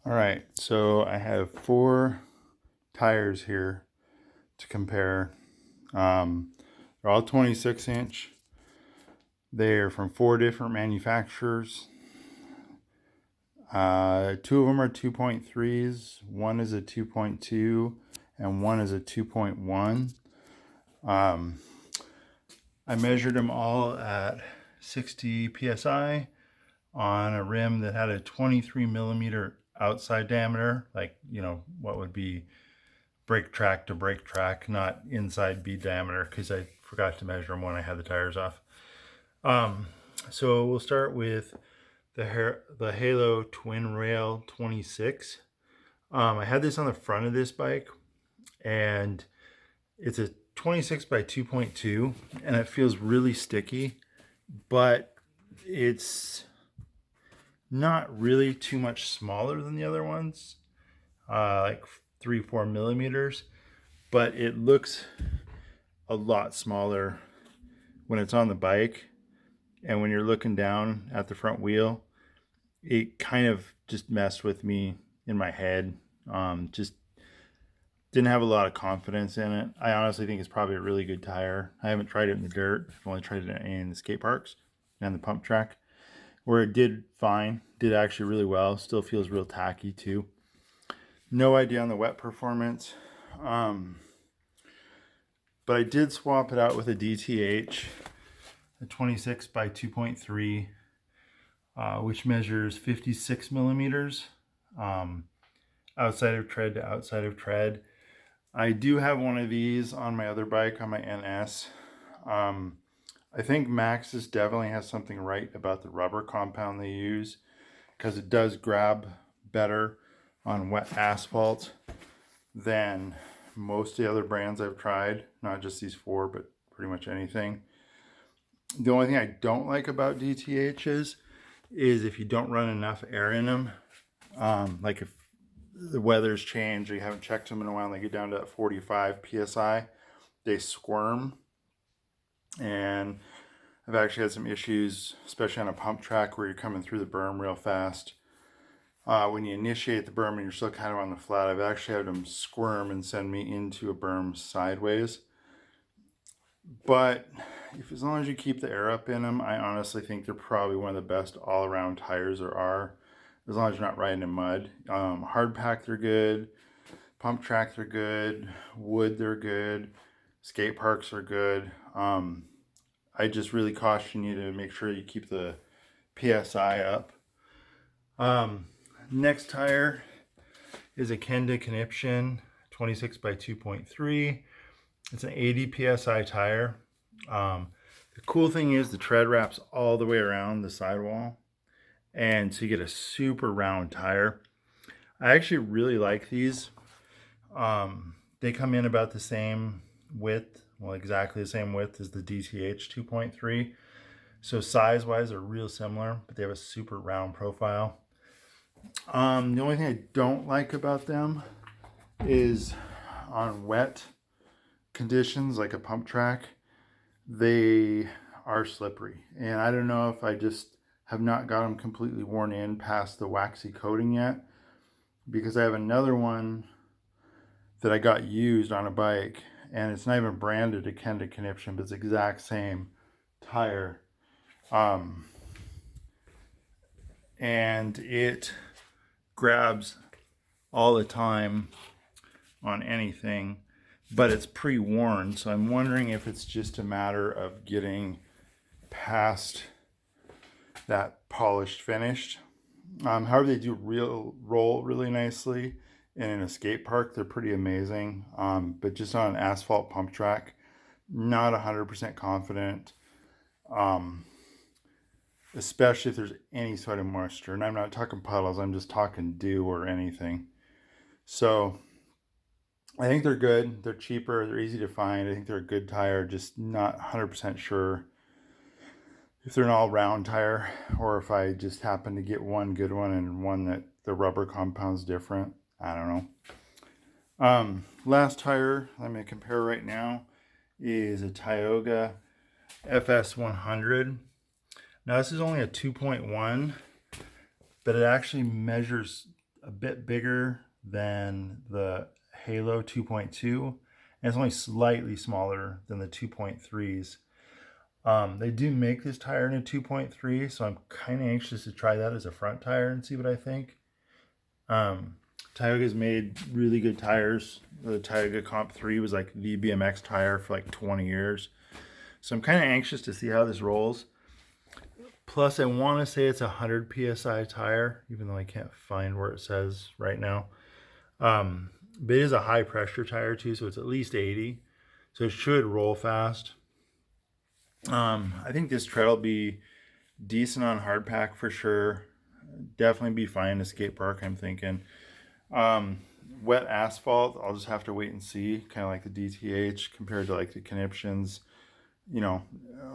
All right, so I have 4 tires here to compare. They're all 26-inch. They're from 4 different manufacturers. 2 of them are 2.3s, one is a 2.2, and one is a 2.1. I measured them all at 60 psi on a rim that had a 23 millimeter outside diameter, like, what would be brake track to brake track, not inside bead diameter, because I forgot to measure them when I had the tires off. So we'll start with the Halo Twin Rail 26. I had this on the front of this bike, and it's a 26 by 2.2, and it feels really sticky, but it's not really too much smaller than the other ones, like 3-4 millimeters, but it looks a lot smaller when it's on the bike, and when you're looking down at the front wheel, it kind of just messed with me in my head. Just didn't have a lot of confidence in it. I honestly think it's probably a really good tire. I haven't tried it in the dirt. I've only tried it in the skate parks and the pump track, where it did fine, did actually really well. Still feels real tacky too. No idea on the wet performance. But I did swap it out with a DTH, a 26 by 2.3, which measures 56 millimeters, outside of tread to outside of tread. I do have one of these on my other bike, on my NS. I think Maxxis definitely has something right about the rubber compound they use, because it does grab better on wet asphalt than most of the other brands I've tried. Not just these 4, but pretty much anything. The only thing I don't like about DTHs is if you don't run enough air in them. Like if the weather's changed or you haven't checked them in a while and they get down to 45 psi, they squirm. And I've actually had some issues, especially on a pump track where you're coming through the berm real fast. When you initiate the berm and you're still kind of on the flat, I've actually had them squirm and send me into a berm sideways. But as long as you keep the air up in them, I honestly think they're probably one of the best all-around tires there are, as long as you're not riding in mud. Hardpack, they're good. Pump track, they're good. Wood, they're good. Skate parks are good. I just really caution you to make sure you keep the PSI up. Next tire is a Kenda Kniption 26 by 2.3. It's an 80 psi tire. The cool thing is the tread wraps all the way around the sidewall, and so you get a super round tire. I actually really like these. They come in about the same width, well, exactly the same width as the DTH 2.3. So size-wise, they're real similar, but they have a super round profile. The only thing I don't like about them is on wet conditions, like a pump track, they are slippery. And I don't know if I just have not got them completely worn in past the waxy coating yet, because I have another one that I got used on a bike, and it's not even branded a Kenda Kniption, but it's the exact same tire. And it grabs all the time on anything, but it's pre-worn, so I'm wondering if it's just a matter of getting past that polished finished. However, they do roll really nicely, and in a skate park they're pretty amazing, but just on an asphalt pump track, not 100% confident, especially if there's any sort of moisture. And I'm not talking puddles, I'm just talking dew or anything. So I think they're good. They're cheaper, they're easy to find. I think they're a good tire, just not 100% sure if they're an all-round tire, or if I just happen to get one good one and one that the rubber compound's different. I don't know. Last tire I'm going to compare right now is a Tioga Fs100. Now this is only a 2.1, but it actually measures a bit bigger than the Halo 2.2, and it's only slightly smaller than the 2.3s. They do make this tire in a 2.3, so I'm kind of anxious to try that as a front tire and see what I think. Tioga's made really good tires. The Tioga Comp 3 was like the BMX tire for like 20 years. So I'm kind of anxious to see how this rolls. Plus, I want to say it's a 100 PSI tire, even though I can't find where it says right now. But it is a high pressure tire too, so it's at least 80. So it should roll fast. I think this tread will be decent on hardpack for sure. Definitely be fine to skate park, I'm thinking. Wet asphalt, I'll just have to wait and see, kind of like the DTH compared to like the conniptions. You know,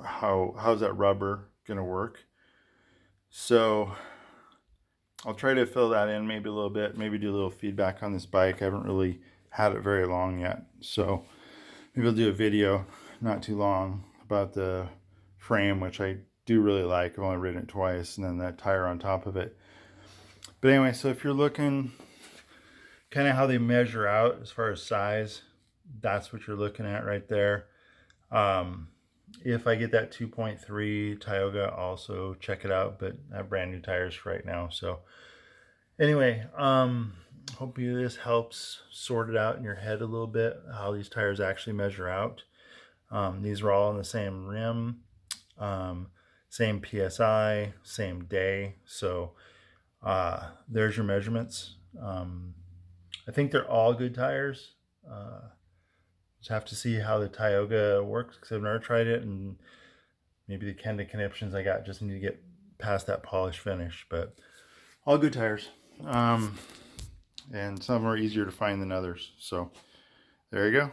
how's that rubber gonna work? So I'll try to fill that in maybe a little bit, maybe do a little feedback on this bike. I haven't really had it very long yet, so maybe I'll do a video not too long about the frame, which I do really like. I've only ridden it twice, and then that tire on top of it. But anyway, so if you're looking kind of how they measure out as far as size, that's what you're looking at right there. If I get that 2.3 Tioga, also check it out, but I have brand new tires for right now. So anyway, hope this helps sort it out in your head a little bit, how these tires actually measure out. These are all on the same rim, same PSI, same day. So there's your measurements. I think they're all good tires. Just have to see how the Tioga works, because I've never tried it, and maybe the Kenda Kniptions I got just need to get past that polish finish. But all good tires. And some are easier to find than others. So there you go.